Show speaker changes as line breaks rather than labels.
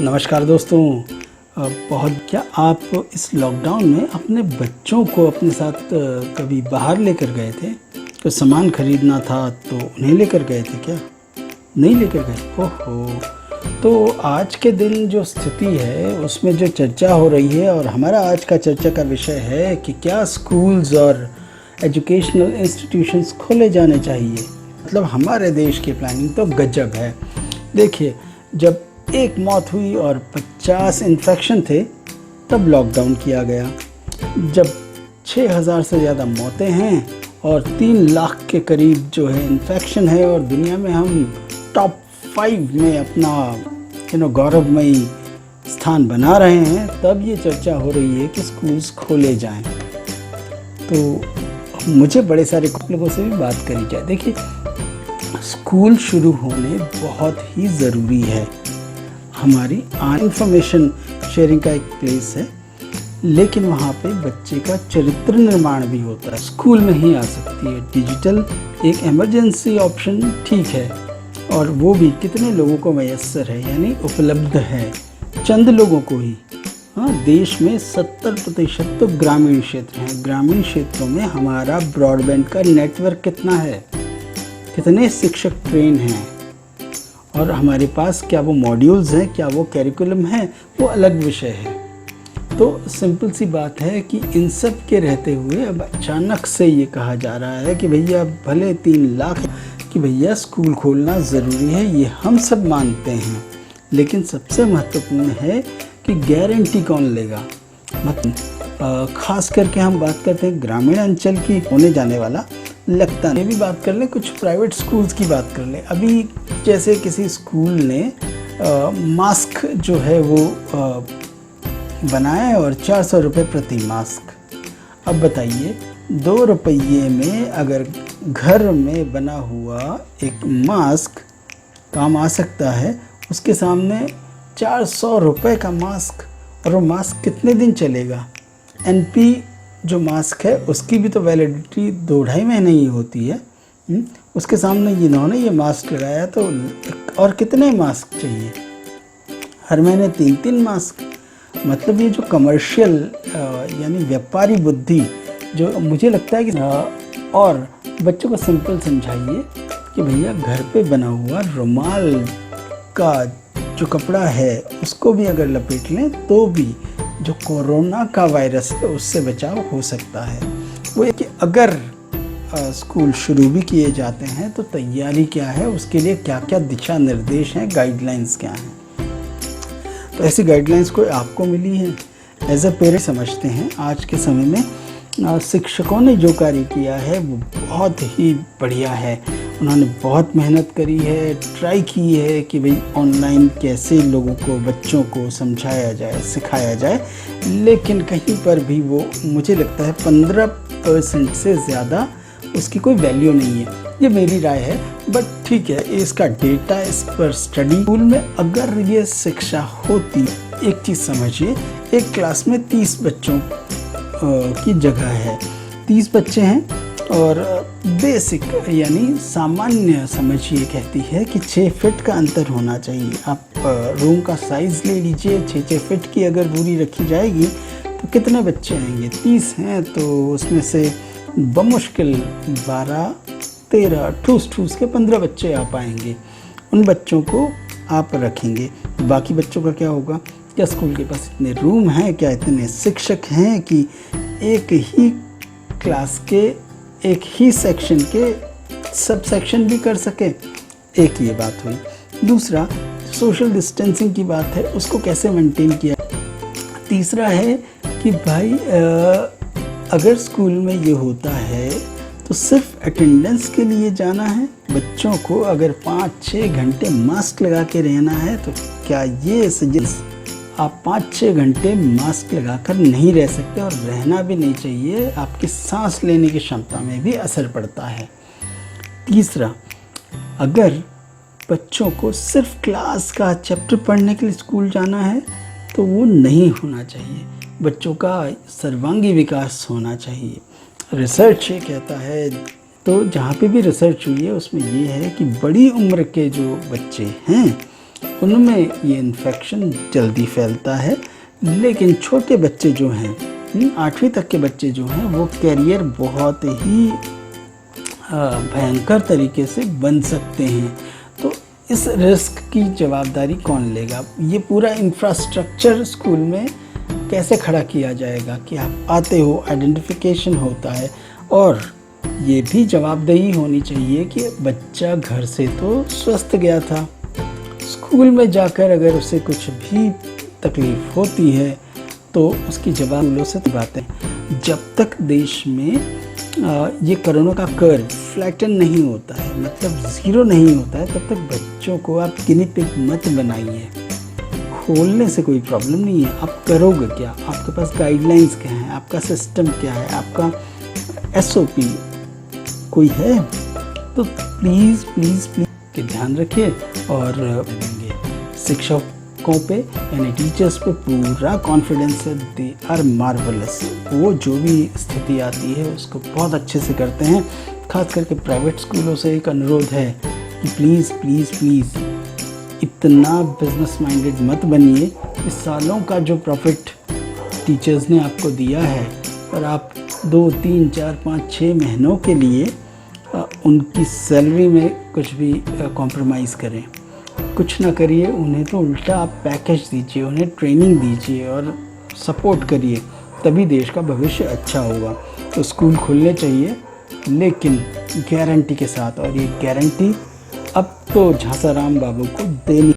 नमस्कार दोस्तों। बहुत क्या आप इस लॉकडाउन में अपने बच्चों को अपने साथ कभी बाहर लेकर गए थे? कुछ सामान खरीदना था तो उन्हें लेकर गए थे क्या? नहीं लेकर गए? ओहो। तो आज के दिन जो स्थिति है उसमें जो चर्चा हो रही है, और हमारा आज का चर्चा का विषय है कि क्या स्कूल्स और एजुकेशनल इंस्टीट्यूशंस खोले जाने चाहिए। मतलब हमारे देश की प्लानिंग तो गजब है। देखिए, जब एक मौत हुई और 50 इन्फेक्शन थे तब लॉकडाउन किया गया। जब 6000 से ज़्यादा मौतें हैं और 3 लाख के करीब जो है इन्फेक्शन है, और दुनिया में हम टॉप 5 में अपना गौरवमयी स्थान बना रहे हैं, तब ये चर्चा हो रही है कि स्कूल्स खोले जाएं। तो मुझे बड़े सारे लोगों से भी बात करी जाए। देखिए, स्कूल शुरू होने बहुत ही ज़रूरी है। हमारी इंफॉर्मेशन शेयरिंग का एक प्लेस है, लेकिन वहाँ पे बच्चे का चरित्र निर्माण भी होता है। स्कूल में ही आ सकती है। डिजिटल एक इमरजेंसी ऑप्शन ठीक है, और वो भी कितने लोगों को मैसर है, यानी उपलब्ध है चंद लोगों को ही। हाँ, देश में 70% तो ग्रामीण क्षेत्र हैं। ग्रामीण क्षेत्रों में हमारा ब्रॉडबैंड का नेटवर्क कितना है, कितने शिक्षक ट्रेन हैं, और हमारे पास क्या वो मॉड्यूल्स हैं, क्या वो कैरिकुलम है, वो अलग विषय है। तो सिंपल सी बात है कि इन सब के रहते हुए अब अचानक से ये कहा जा रहा है कि भैया भले 3 लाख कि भैया स्कूल खोलना ज़रूरी है, ये हम सब मानते हैं, लेकिन सबसे महत्वपूर्ण है कि गारंटी कौन लेगा। मतलब ख़ास करके हम बात करते हैं ग्रामीण अंचल की होने जाने वाला लगता है। ये भी बात कर लें, कुछ प्राइवेट स्कूल्स की बात कर लें। अभी जैसे किसी स्कूल ने मास्क जो है वो बनाया और 400 रुपये प्रति मास्क। अब बताइए, 2 रुपये में अगर घर में बना हुआ एक मास्क काम आ सकता है, उसके सामने 400 रुपये का मास्क, और वो मास्क कितने दिन चलेगा? NP जो मास्क है उसकी भी तो वैलिडिटी 2-2.5 महीने ही होती है। उसके सामने इन्होंने ये मास्क लगाया, तो और कितने मास्क चाहिए? हर महीने 3-3 मास्क। मतलब ये जो कमर्शियल यानी व्यापारी बुद्धि, जो मुझे लगता है कि और बच्चों को सिंपल समझाइए कि भैया घर पे बना हुआ रुमाल का जो कपड़ा है उसको भी अगर लपेट लें तो भी जो कोरोना का वायरस है उससे बचाव हो सकता है। वो कि अगर स्कूल शुरू भी किए जाते हैं तो तैयारी क्या है, उसके लिए क्या क्या दिशा निर्देश हैं, गाइडलाइंस क्या हैं। तो ऐसी गाइडलाइंस कोई आपको मिली है? एज अ पेरेंट समझते हैं आज के समय में शिक्षकों ने जो कार्य किया है वो बहुत ही बढ़िया है। उन्होंने बहुत मेहनत करी है, ट्राई की है कि भाई ऑनलाइन कैसे लोगों को, बच्चों को समझाया जाए, सिखाया जाए, लेकिन कहीं पर भी वो मुझे लगता है 15% से ज़्यादा उसकी कोई वैल्यू नहीं है। ये मेरी राय है, बट ठीक है, इसका डेटा, इस पर स्टडी। स्कूल में अगर ये शिक्षा होती, एक चीज़ समझिए, एक क्लास में 30 बच्चों की जगह है, 30 बच्चे हैं, और बेसिक यानी सामान्य समझिए कहती है कि 6 फीट का अंतर होना चाहिए। आप रूम का साइज़ ले लीजिए, 6-6 फीट की अगर दूरी रखी जाएगी तो कितने बच्चे आएंगे? 30 हैं तो उसमें से बमुश्किल 12-13 ठूस के 15 बच्चे आ पाएंगे। उन बच्चों को आप रखेंगे, बाकी बच्चों का क्या होगा? क्या स्कूल के पास इतने रूम हैं, क्या इतने शिक्षक हैं कि एक ही क्लास के, एक ही सेक्शन के सब सेक्शन भी कर सके? एक ये बात हुई। दूसरा, सोशल डिस्टेंसिंग की बात है, उसको कैसे मेंटेन किया? तीसरा है कि भाई अगर स्कूल में ये होता है तो सिर्फ अटेंडेंस के लिए जाना है। बच्चों को अगर 5-6 घंटे मास्क लगा के रहना है तो क्या ये सजेस्ट आप 5-6 घंटे मास्क लगाकर नहीं रह सकते, और रहना भी नहीं चाहिए। आपकी सांस लेने की क्षमता में भी असर पड़ता है। तीसरा, अगर बच्चों को सिर्फ क्लास का चैप्टर पढ़ने के लिए स्कूल जाना है तो वो नहीं होना चाहिए। बच्चों का सर्वांगी विकास होना चाहिए। रिसर्च ये कहता है, तो जहाँ पे भी रिसर्च हुई है उसमें ये है कि बड़ी उम्र के जो बच्चे हैं उनमें ये इन्फेक्शन जल्दी फैलता है। लेकिन छोटे बच्चे जो हैं, 8वीं तक के बच्चे जो हैं, वो कैरियर बहुत ही भयंकर तरीके से बन सकते हैं। तो इस रिस्क की जवाबदारी कौन लेगा? ये पूरा इंफ्रास्ट्रक्चर स्कूल में कैसे खड़ा किया जाएगा कि आप आते हो, आइडेंटिफिकेशन होता है, और ये भी जवाबदेही होनी चाहिए कि बच्चा घर से तो स्वस्थ गया था, स्कूल में जाकर अगर उसे कुछ भी तकलीफ़ होती है तो उसकी जवाब से बातें। जब तक देश में ये कोरोना का कर्व फ्लैटन नहीं होता है, मतलब ज़ीरो नहीं होता है, तब तक बच्चों को आप गिनी पिग मत बनाइए। खोलने से कोई प्रॉब्लम नहीं है, आप करोगे क्या, आपके पास गाइडलाइंस क्या है, आपका सिस्टम क्या है, आपका SOP कोई है? तो प्लीज़ प्लीज़ प्लीज़ के ध्यान रखिए। और देंगे शिक्षकों पे यानी टीचर्स पे पूरा कॉन्फिडेंस है। They are marvellous. वो जो भी स्थिति आती है उसको बहुत अच्छे से करते हैं। खास करके प्राइवेट स्कूलों से एक अनुरोध है कि प्लीज़ प्लीज़ प्लीज़ इतना बिजनेस माइंडेड मत बनिए। इस सालों का जो प्रॉफिट टीचर्स ने आपको दिया है और आप 2, 3, 4, 5, 6 महीनों के लिए उनकी सैलरी में कुछ भी कॉम्प्रोमाइज़ करें, कुछ ना करिए। उन्हें तो उल्टा आप पैकेज दीजिए, उन्हें ट्रेनिंग दीजिए और सपोर्ट करिए, तभी देश का भविष्य अच्छा होगा। तो स्कूल खुलने चाहिए, लेकिन गारंटी के साथ। और ये गारंटी अब तो झांसाराम बाबू को देनी